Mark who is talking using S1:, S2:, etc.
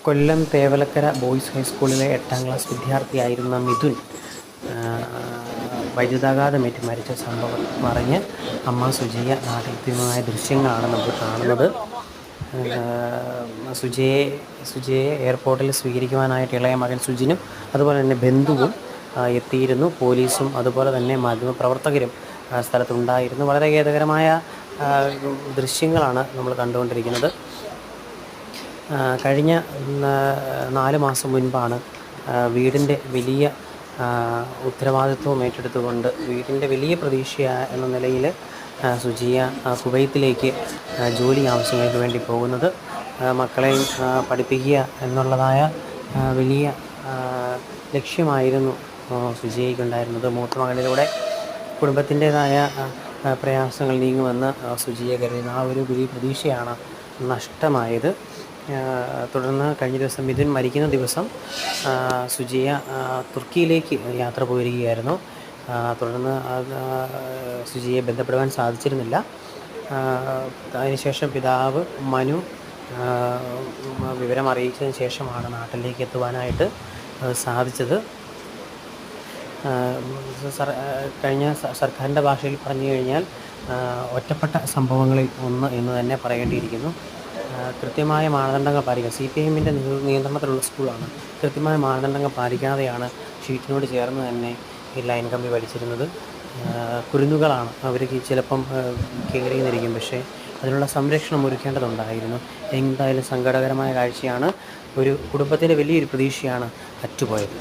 S1: കൊല്ലം Thevalakkara boys ഹൈസ്കൂളിലെ 8ാം class വിദ്യാർത്ഥിയായിരുന്ന Mithun വൈദ്യുതാഘാതമേറ്റ് മരിച്ച സംഭവം അറിഞ്ഞ് അമ്മ സുജിയ നാട്ടിലെത്തിയതായ ദൃശ്യങ്ങളാണ് നമ്മൾ കാണുന്നത്. സുജയെ എയർപോർട്ടിൽ സ്വീകരിക്കുവാനായിട്ട് ഇളയ മകൻ സുജിനും അതുപോലെ തന്നെ ബന്ധുവും എത്തിയിരുന്നു. പോലീസും അതുപോലെ തന്നെ മാധ്യമപ്രവർത്തകരും സ്ഥലത്തുണ്ടായിരുന്നു. വളരെ ഖേദകരമായ ദൃശ്യങ്ങളാണ് നമ്മൾ കണ്ടുകൊണ്ടിരിക്കുന്നത്. കഴിഞ്ഞ 4 മാസം മുൻപാണ് വീടിൻ്റെ വലിയ ഉത്തരവാദിത്വം ഏറ്റെടുത്തുകൊണ്ട് വീടിൻ്റെ വലിയ പ്രതീക്ഷ എന്ന നിലയിൽ സുജിയ കുവൈത്തിലേക്ക് ജോലി ആവശ്യങ്ങൾക്ക് വേണ്ടി പോകുന്നത്. മക്കളെയും പഠിപ്പിക്കുക എന്നുള്ളതായ വലിയ ലക്ഷ്യമായിരുന്നു സുജിയയ്ക്കുണ്ടായിരുന്നത്. മൂത്ത മകനിലൂടെ കുടുംബത്തിൻ്റേതായ പ്രയാസങ്ങൾ നീങ്ങുമെന്ന് സുജിയ കരുതുന്ന ആ ഒരു വലിയ പ്രതീക്ഷയാണ് നഷ്ടമായത്. തുടർന്ന് കഴിഞ്ഞ ദിവസം മിഥുൻ മരിക്കുന്ന ദിവസം സുജിയ തുർക്കിയിലേക്ക് യാത്ര പോയിരിക്കുകയായിരുന്നു. തുടർന്ന് സുജിയെ ബന്ധപ്പെടുവാൻ സാധിച്ചിരുന്നില്ല. അതിനുശേഷം പിതാവ് മനു വിവരം അറിയിച്ചതിന് ശേഷമാണ് നാട്ടിലേക്ക് എത്തുവാനായിട്ട് സാധിച്ചത്. കഴിഞ്ഞ സർക്കാരിൻ്റെ ഭാഷയിൽ പറഞ്ഞു കഴിഞ്ഞാൽ ഒറ്റപ്പെട്ട സംഭവങ്ങളിൽ ഒന്ന് എന്ന് തന്നെ പറയേണ്ടിയിരിക്കുന്നു. കൃത്യമായ മാനദണ്ഡങ്ങൾ പാലിക്കുക. CPIഎമ്മിൻ്റെ നിയന്ത്രണത്തിലുള്ള സ്കൂളാണ്. കൃത്യമായ മാനദണ്ഡങ്ങൾ പാലിക്കാതെയാണ് ഷീറ്റിനോട് ചേർന്ന് തന്നെ ഈ ലൈൻ കമ്പി വലിച്ചിരുന്നത്. കുരുന്നുകളാണ്, അവർക്ക് ചിലപ്പം കയറിയെന്നിരിക്കും, പക്ഷേ അതിനുള്ള സംരക്ഷണം ഒരുക്കേണ്ടതുണ്ടായിരുന്നു. എന്തായാലും സങ്കടകരമായ കാഴ്ചയാണ്. ഒരു കുടുംബത്തിൻ്റെ വലിയൊരു പ്രതീക്ഷയാണ് അറ്റുപോയത്.